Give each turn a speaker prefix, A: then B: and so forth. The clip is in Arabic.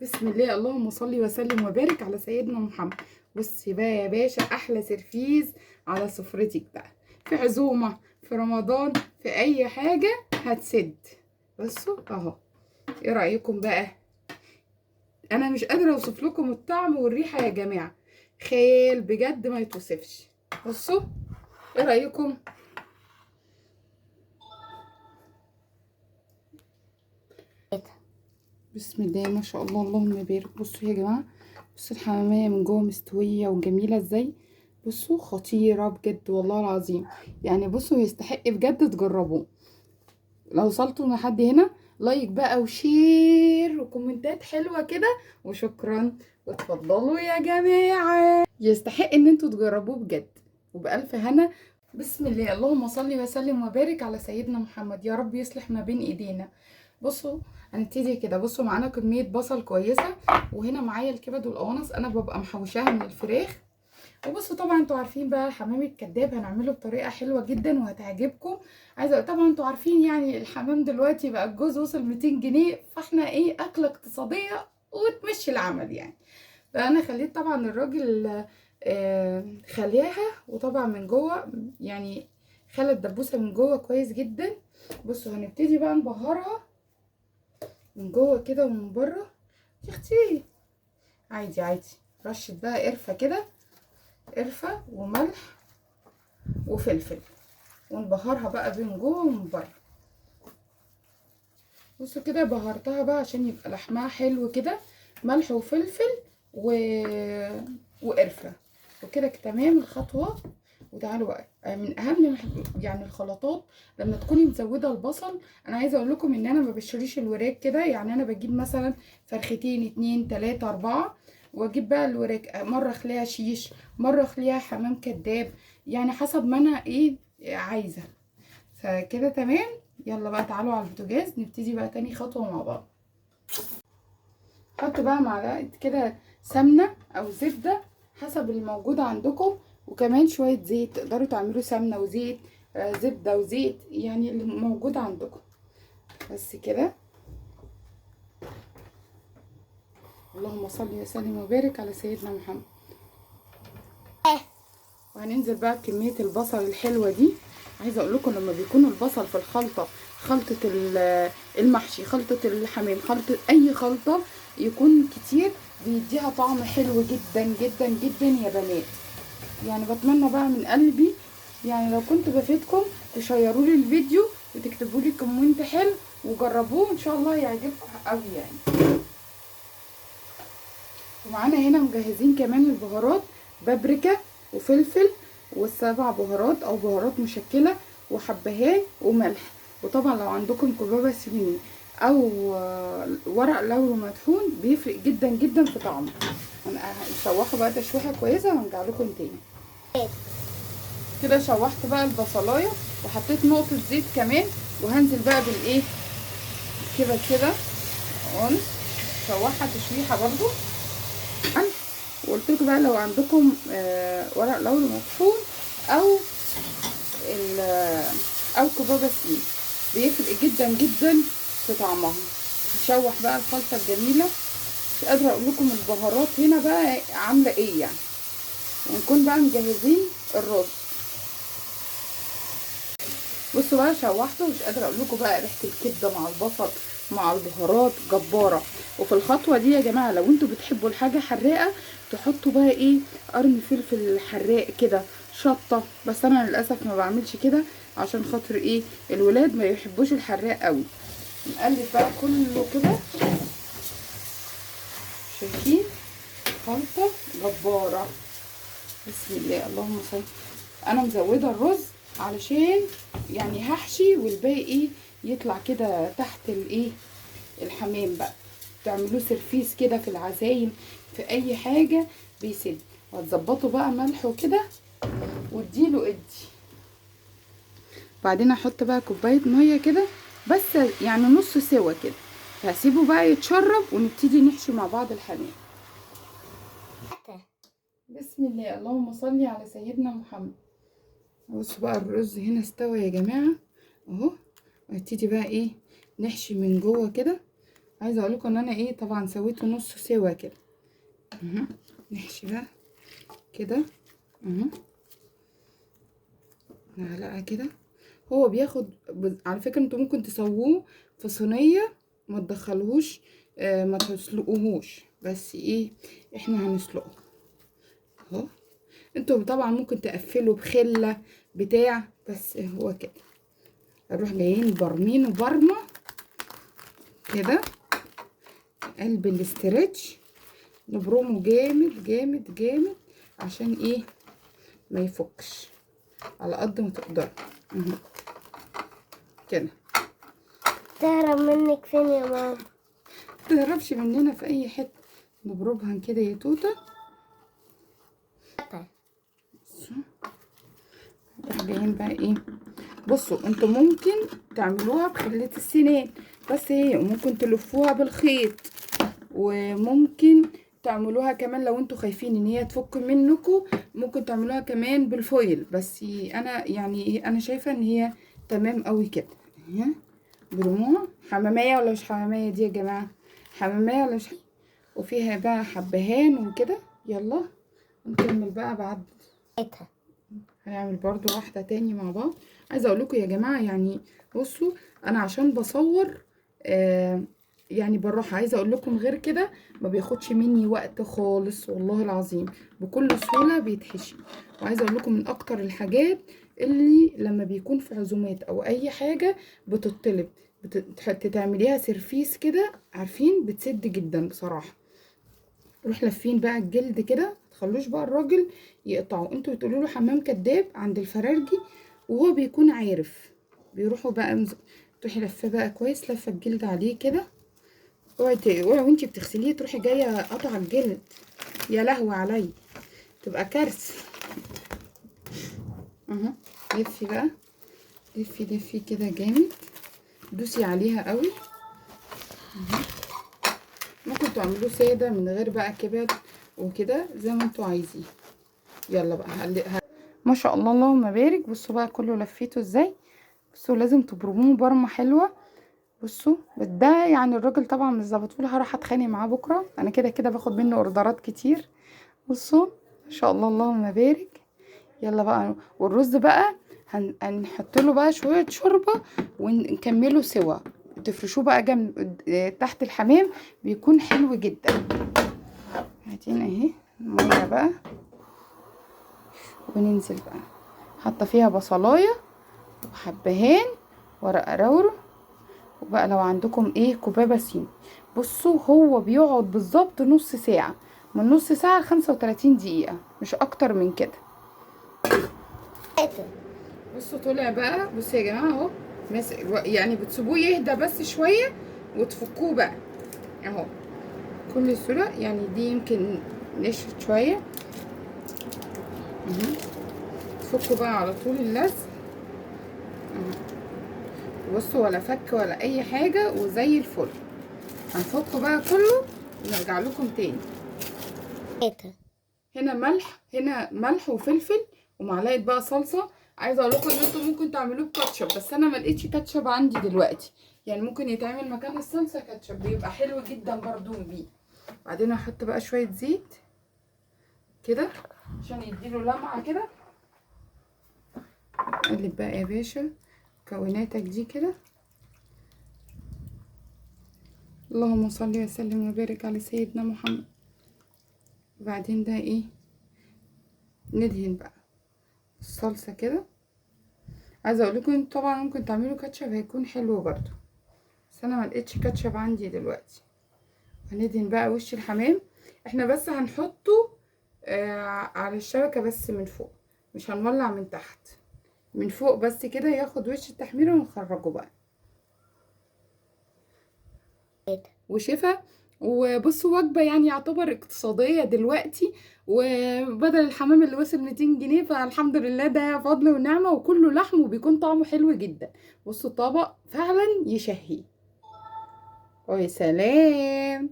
A: بسم الله، اللهم صل وسلم وبارك على سيدنا محمد. بصي بقى يا باشا، احلى سرفيز على سفرتك بقى، في عزومه، في رمضان، في اي حاجه هتسد. بصوا اهو، ايه رايكم بقى؟ انا مش قادره اوصف لكم الطعم والريحه يا جماعه، خيال بجد ما يتوصفش. بصوا، ايه رايكم؟ بسم الله ما شاء الله، اللهم بارك. بصوا يا جماعه، بصوا الحمامية من جوه مستوية وجميلة ازاي. بصوا خطيرة بجد والله العظيم. يعني بصوا يستحق بجد تجربوه. لو وصلتوا لحد هنا، لايك بقى وشير وكومنتات حلوة كده وشكرا. وتفضلوا يا جماعة، يستحق ان انتوا تجربوه بجد وبألف هنا. بسم الله، اللهم صل وسلم وبارك على سيدنا محمد. يا رب يصلح ما بين ايدينا. بصوا، هنبتدي كده. بصوا معانا كمية بصل كويسة، وهنا معايا الكبد والقوانص انا ببقى محوشاها من الفراخ. وبصوا طبعا انتوا عارفين بقى الحمام الكداب هنعمله بطريقة حلوة جدا وهتعجبكم. عايزة طبعا انتوا عارفين يعني الحمام دلوقتي بقى الجوز وصل 200 جنيه، فاحنا ايه، اكلة اقتصادية وتمشي العمل يعني. فانا خليت طبعا الراجل خليها، وطبعا من جوه يعني خلى الدبوسة من جوه كويس جدا. بصوا هنبتدي بقى نبهرها من جوه كده ومن بره. يا اختي عادي عادي، رشة بقى قرفة كده، قرفة وملح وفلفل، ونبهرها بقى من جوه ومن بره. بصوا كده بهرتها بقى عشان يبقى لحمها حلو كده، ملح وفلفل و... وقرفة وكده تمام الخطوة. وتعالوا بقى من اهم يعني الخلطات لما تكوني مزوده البصل. انا عايزه اقول لكم ان انا ما بشتريش الوراك كده، يعني انا بجيب مثلا فرختين، اتنين، تلاتة، اربعة، واجيب بقى الوراك مره اخليها شيش، مره اخليها حمام كداب، يعني حسب ما انا ايه عايزه. فكده تمام. يلا بقى تعالوا على البوتاجاز نبتدي بقى تاني خطوه مع بعض. حط بقى معلقه كده سمنه او زبده حسب الموجود عندكم، وكمان شويه زيت. تقدروا تعملوا سمنه وزيت، زبده وزيت، يعني اللي موجود عندكم. بس كده. اللهم صل وسلم وبارك على سيدنا محمد. وهننزل بقى بكميه البصل الحلوه دي. عايزه اقول لكم لما بيكون البصل في الخلطه، خلطه المحشي، خلطه الحمام، خلطه اي خلطه، يكون كتير، بيديها طعم حلو جدا جدا جدا يا بنات. يعني بتمنى بقى من قلبي، يعني لو كنت بفيدكم تشيروا لي الفيديو وتكتبوا لي كومنت حلو وجربوه، ان شاء الله يعجبكم قوي يعني. ومعانا هنا مجهزين كمان البهارات، بابريكا وفلفل والسبع بهارات او بهارات مشكله وحبهان وملح. وطبعا لو عندكم كبابه سمين او ورق لورا مطحون بيفرق جدا جدا في طعمه. هنشوحه بقى تشويحه كويسه وهنرجع لكم تاني. كده شوحت بقى البصلايه وحطيت نقطه زيت كمان، وهنزل بقى بالايه كده اهو، شوحها تشويحه برضو. وقلت لكم بقى لو عندكم ورق لورا مطحون او او كبابه سمين بيفرق جدا جدا في طعمها. نشوح بقى الخلطه الجميله. مش قادره اقول لكم البهارات هنا بقى عامله ايه يعني. ونكون بقى مجهزين الرز. بصوا بقى شوحته، مش قادره اقول لكم بقى ريحه الكبده مع البصل مع البهارات جباره. وفي الخطوه دي يا جماعه لو انتوا بتحبوا الحاجه حراقه، تحطوا بقى ايه، قرن فلفل حراق كده، شطه. بس انا للاسف ما بعملش كده عشان خاطر ايه، الولاد ما يحبوش الحراق قوي. نقلب بقى كله كده. شايفين خلطه جباره. بسم الله اللهم صل. انا مزوده الرز علشان يعني هحشي والباقي ايه يطلع كده تحت الايه الحمام بقى. تعملوه سرفيس كده في العزايم، في اي حاجه بيسد. وهتظبطوا بقى ملح وكده واديله ادي. بعدين احط بقى كوبايه ميه كده، بس يعني نص سوا كده. هسيبه بقى يتشرب ونبتدي نحشي مع بعض الحمام. بسم الله اللهم صل على سيدنا محمد. بصوا بقى الرز هنا استوى يا جماعه اهو. هنبتدي بقى ايه، نحشي من جوه كده عايزه اقول لكم ان انا ايه طبعا سويته نص سوا كده. نحشي بقى كده معلقه كده. هو بياخد على فكره انتوا ممكن تسووه في صينيه، ما تدخلوهوش ما تسلقوهوش، بس ايه احنا هنسلقه اهو. انتوا طبعا ممكن تقفلوا بخله بتاع، بس هو كده. نروح جايين برمينه برمه كده قلب الاسترتش، نبرمه جامد جامد جامد عشان ايه ما يفكش على قد ما تقدروا كده.
B: تهرب منك فين يا ماما؟
A: متهربش مننا في اي حته. نبربها كده يا توته. جايين بقى ايه، بصوا انتوا ممكن تعملوها بخلة السنان، بس هي ممكن تلفوها بالخيط، وممكن تعملوها كمان لو انتوا خايفين ان هي تفك منكم ممكن تعملوها كمان بالفويل. بس انا يعني انا شايفه ان هي تمام قوي كده. اهي برموها. حمامية ولا مش حمامية دي يا جماعه؟ حمامية ولا مش؟ وفيها بقى حبهان وكده. يلا نكمل بقى بعد. هنعمل برضو واحدة تاني مع بعض. عايزة اقول لكم يا جماعة يعني بصوا انا عشان بصور يعني بالراحة. عايزة اقول لكم غير كده ما بياخدش مني وقت خالص والله العظيم، بكل سهولة بيتحشي. وعايزة اقول لكم من اكتر الحاجات اللي لما بيكون في عزومات او اي حاجة بتطلب تعمليها سيرفيس كده، عارفين بتسد جدا بصراحة. نروح لافين بقى الجلد كده، متخلوش بقى الراجل يقطعه. انتوا بتقولوا له حمام كداب عند الفرارجي وهو بيكون عارف. بيروحوا بقى تروحي لفه بقى كويس، لفه الجلد عليه كده. اوعي وانتي بتغسليه تروحي جايه قطع الجلد، يا لهوي علي تبقى كارثه. لفي بقى، لفي كده جامد، دوسي عليها قوي. ممكن تعملوه ساده من غير بقى كبد وكده زي ما انتوا عايزين. يلا بقى ما شاء الله اللهم بارك. بصوا بقى كله لفيته ازاي. بصوا لازم تبرموه برمه حلوه. بصوا ده يعني الراجل طبعا مش ظابطهولي، هروح اتخانق معاه بكره. انا كده كده باخد منه اوردرات كتير. بصوا ما شاء الله اللهم بارك. يلا بقى والرز بقى هنحط له بقى شويه شوربه ونكمله سوا. تفرشوه بقى جنب تحت الحمام بيكون حلو جدا. هاتين اهي الميه بقى وننزل بقى حاطه فيها بصلايه وحبهان ورق رورو، وبقى لو عندكم ايه كوبابه صيني. بصوا هو بيقعد بالظبط نص ساعه، من نص ساعه ل35 دقيقه مش اكتر من كده. بصوا طلع بقى. بصوا يا جماعه اهو يعني بتسيبوه يهدى بس شويه وتفكوه بقى اهو بكل سهوله. يعني دي يمكن نشفت شويه. تفكوا بقى على طول اللزق. بصوا ولا فك ولا اي حاجه وزي الفل. هنفكه بقى كله ونرجع لكم تاني. هنا ملح وفلفل ومعلقه بقى صلصه. عايزه اقول لكم ان انتوا ممكن تعملوه بكاتشب، بس انا ما لقيتش كاتشب عندي دلوقتي. يعني ممكن يتعمل مكان الصلصه كاتشب، بيبقى حلو جدا برضو بيه. بعدين هحط بقى شويه زيت كده عشان يديله لمعه كده. قلب بقى يا باشا مكوناتك دي كده. اللهم صل وسلم وبارك على سيدنا محمد. وبعدين ده ايه ندهن بقى الصلصه كده. عايزه اقول لكم انتوا طبعا ممكن تعملوا كاتشب هيكون حلو برضو، بس انا ما لقيتش كاتشب عندي دلوقتي. هندهن بقى وش الحمام. احنا بس هنحطه على الشبكه بس من فوق، مش هنولع من تحت، من فوق بس كده ياخد وش التحميره ونخرجه بقى. وشفا. وبصوا وجبة يعني يعتبر اقتصادية دلوقتي، وبدل الحمام اللي وصل 200 جنيه فالحمد لله ده فضل ونعمة، وكله لحم وبيكون طعمه حلو جدا. بصوا الطبق فعلا يشهي. ويا سلام.